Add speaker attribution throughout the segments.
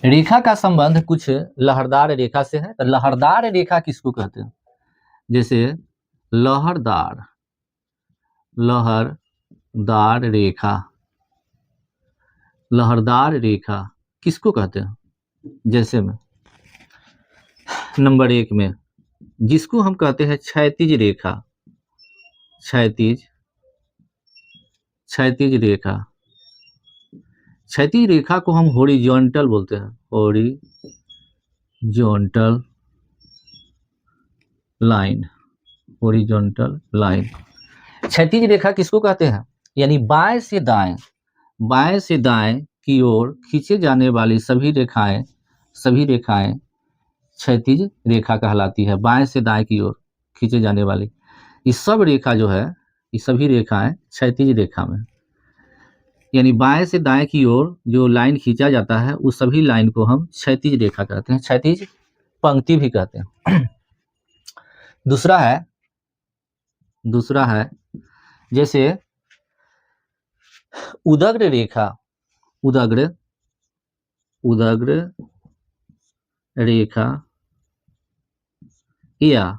Speaker 1: रेखा का संबंध कुछ लहरदार रेखा से है। तो लहरदार रेखा किसको कहते हैं? जैसे लहरदार लहरदार रेखा, लहरदार रेखा किसको कहते हैं? जैसे में नंबर 1 में जिसको हम कहते हैं क्षैतिज रेखा, क्षैतिज क्षैतिज रेखा, क्षैतिज रेखा को हम हॉरिजॉन्टल बोलते हैं, हॉरिजॉन्टल लाइन, हॉरिजॉन्टल लाइन। क्षैतिज रेखा किसको कहते हैं? यानी बाएं से दाएं, बाएं से दाएं की ओर खींचे जाने वाली सभी रेखाएं क्षैतिज रेखा कहलाती है। बाएं से दाएं की ओर खींचे जाने वाली ये सब रेखा जो है, ये सभी रेखाएं क्षैतिज रेखा में, यानी बाएं से दाएं की ओर जो लाइन खींचा जाता है उस सभी लाइन को हम क्षैतिज रेखा कहते हैं, क्षैतिज पंक्ति भी कहते हैं। दूसरा है जैसे उदग्र रेखा, उदग्र रेखा या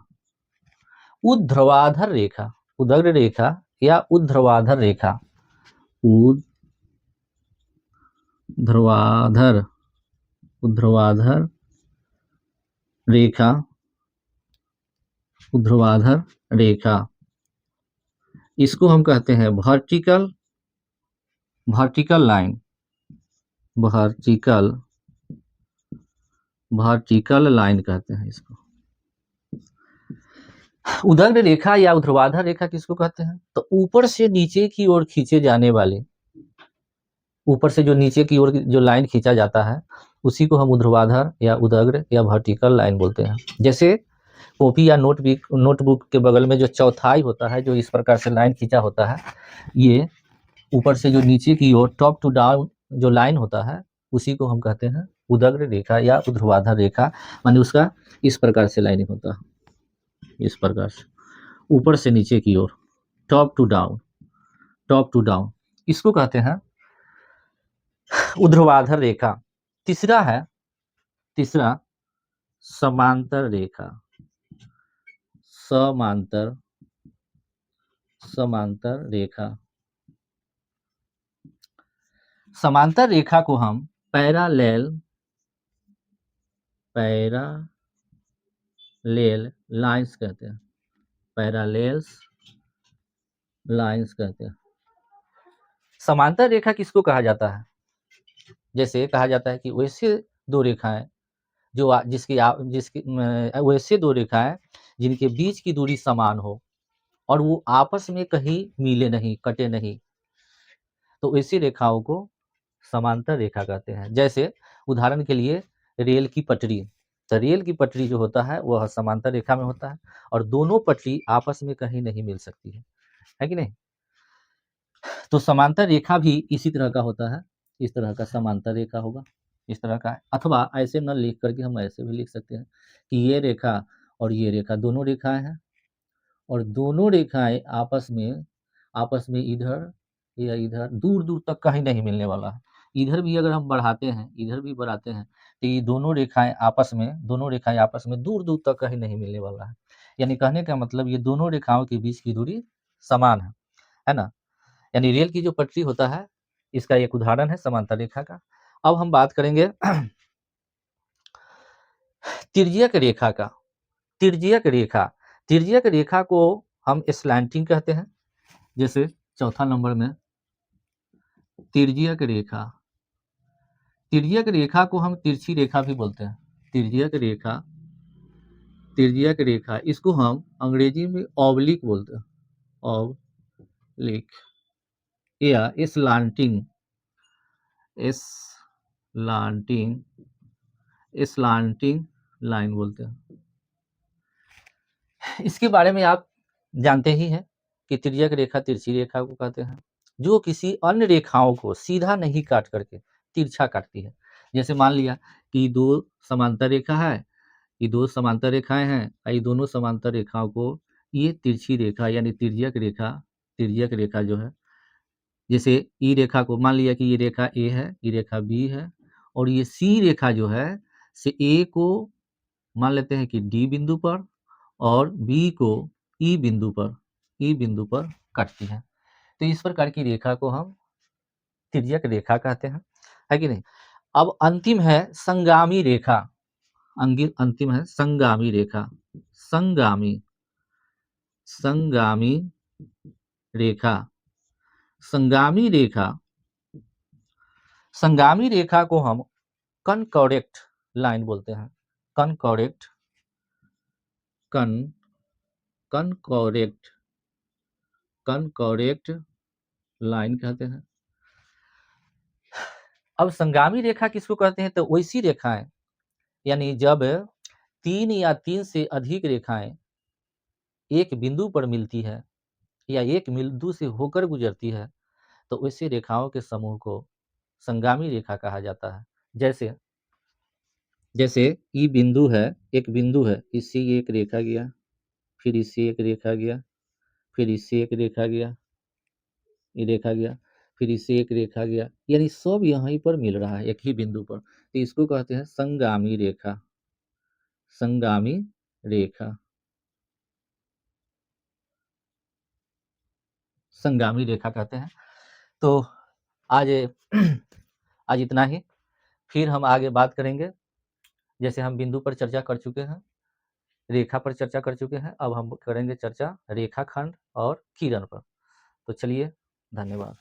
Speaker 1: ऊर्ध्वाधर रेखा, उदग्र रेखा या ऊर्ध्वाधर रेखा, ऊर्ध्वाधर रेखा, ऊर्ध्वाधर रेखा, इसको हम कहते हैं वर्टिकल लाइन, वर्टिकल लाइन कहते हैं इसको। उदग्र रेखा या ऊर्ध्वाधर रेखा किसको कहते हैं? तो ऊपर से नीचे की ओर खींचे जाने वाले, ऊपर से जो नीचे की ओर जो लाइन खींचा जाता है उसी को हम ऊर्ध्वाधर या उदग्र या वर्टिकल लाइन बोलते हैं। जैसे कॉपी या नोटबुक के बगल में जो चौथाई होता है, जो इस प्रकार से लाइन खींचा होता है, ये ऊपर से जो नीचे की ओर टॉप टू डाउन जो लाइन होता है उसी को हम कहते हैं उदग्र रेखा या ऊर्ध्वाधर रेखा। माने उसका इस प्रकार से लाइनिंग होता है, इस प्रकार से ऊपर से नीचे की ओर टॉप टू डाउन, इसको कहते हैं ऊर्ध्वाधर रेखा। तीसरा समांतर रेखा, समांतर रेखा, समांतर रेखा को हम पैरेलल लाइंस कहते हैं, पैरेलल लाइंस कहते हैं। समांतर रेखा किसको कहा जाता है? जैसे कहा जाता है कि वैसे दो रेखाएं जो वैसे दो रेखाएं जिनके बीच की दूरी समान हो और वो आपस में कहीं मिले नहीं, कटे नहीं, तो ऐसी रेखाओं को समांतर रेखा कहते हैं। जैसे उदाहरण के लिए रेल की पटरी, तो रेल की पटरी जो होता है वह समांतर रेखा में होता है और दोनों पटरी आपस में कहीं नहीं मिल सकती है कि नहीं? तो समांतर रेखा भी इसी तरह का होता है, इस तरह का समांतर रेखा होगा, इस तरह का। अथवा ऐसे न लिख करके हम ऐसे भी लिख सकते हैं कि ये रेखा और ये रेखा दोनों रेखाएं हैं और दोनों रेखाएं आपस में इधर या इधर दूर दूर तक कहीं नहीं मिलने वाला है। इधर भी अगर हम बढ़ाते हैं, इधर भी बढ़ाते हैं, तो ये दोनों रेखाएं आपस में दूर दूर तक कहीं नहीं मिलने वाला है। यानी कहने का मतलब ये दोनों रेखाओं के बीच की दूरी समान है ना? यानी रेल की जो पटरी होता है इसका एक उदाहरण है समांतर रेखा का। अब हम बात करेंगे तिर्यक रेखा का। तिर्यक रेखा को हम स्लैंटिंग कहते हैं। जैसे चौथा नंबर में तिर्यक रेखा को हम तिरछी रेखा भी बोलते हैं। तिर्यक रेखा इसको हम अंग्रेजी में ऑब्लिक बोलते हैं, ऑब्लिक या स्लांटिंग लाइन बोलते हैं। इसके बारे में आप जानते ही हैं कि तिर्यक रेखा तिरछी रेखा को कहते हैं जो किसी अन्य रेखाओं को सीधा नहीं काट करके तिरछा काटती है। जैसे मान लिया कि दो समांतर रेखा है, ये दो समांतर रेखाएं हैं, ये दोनों समांतर रेखाओं को ये तिरछी रेखा यानी तिर्यक रेखा जो है, जैसे ई रेखा को मान लिया कि ये रेखा ए है, ये रेखा बी है और ये सी रेखा जो है से ए को मान लेते हैं कि डी बिंदु पर और बी को ई बिंदु पर काटती है। तो इस प्रकार की रेखा को हम तिर्यक रेखा कहते हैं, है कि नहीं। अब अंतिम है संगामी रेखा। अंतिम है संगामी रेखा। संगामी संगामी रेखा संगामी रेखा संगामी रेखा को हम कनकॉर्डेक्ट लाइन बोलते हैं। कनकॉर्डेक्ट कनकॉर्डेक्ट कनकॉर्डेक्ट लाइन कहते हैं। अब संगामी रेखा किसको कहते हैं, तो वैसी रेखाएं यानी जब 3 या 3 से अधिक रेखाएं एक बिंदु पर मिलती है या एक बिंदु से होकर गुजरती है, तो ऐसी रेखाओं के समूह को संगामी रेखा कहा जाता है। जैसे जैसे ई बिंदु है, एक बिंदु है, इससे ये एक रेखा गया, फिर इससे एक रेखा गया, फिर इससे एक रेखा गया, ये रेखा गया, फिर इससे एक रेखा गया, यानी सब यहीं पर मिल रहा है एक ही बिंदु पर, तो इसको कहते हैं संगामी रेखा। संगामी रेखा संगामी रेखा कहते हैं। तो आज आज इतना ही, फिर हम आगे बात करेंगे। जैसे हम बिंदु पर चर्चा कर चुके हैं, रेखा पर चर्चा कर चुके हैं, अब हम करेंगे चर्चा रेखाखंड और किरण पर। तो चलिए, धन्यवाद।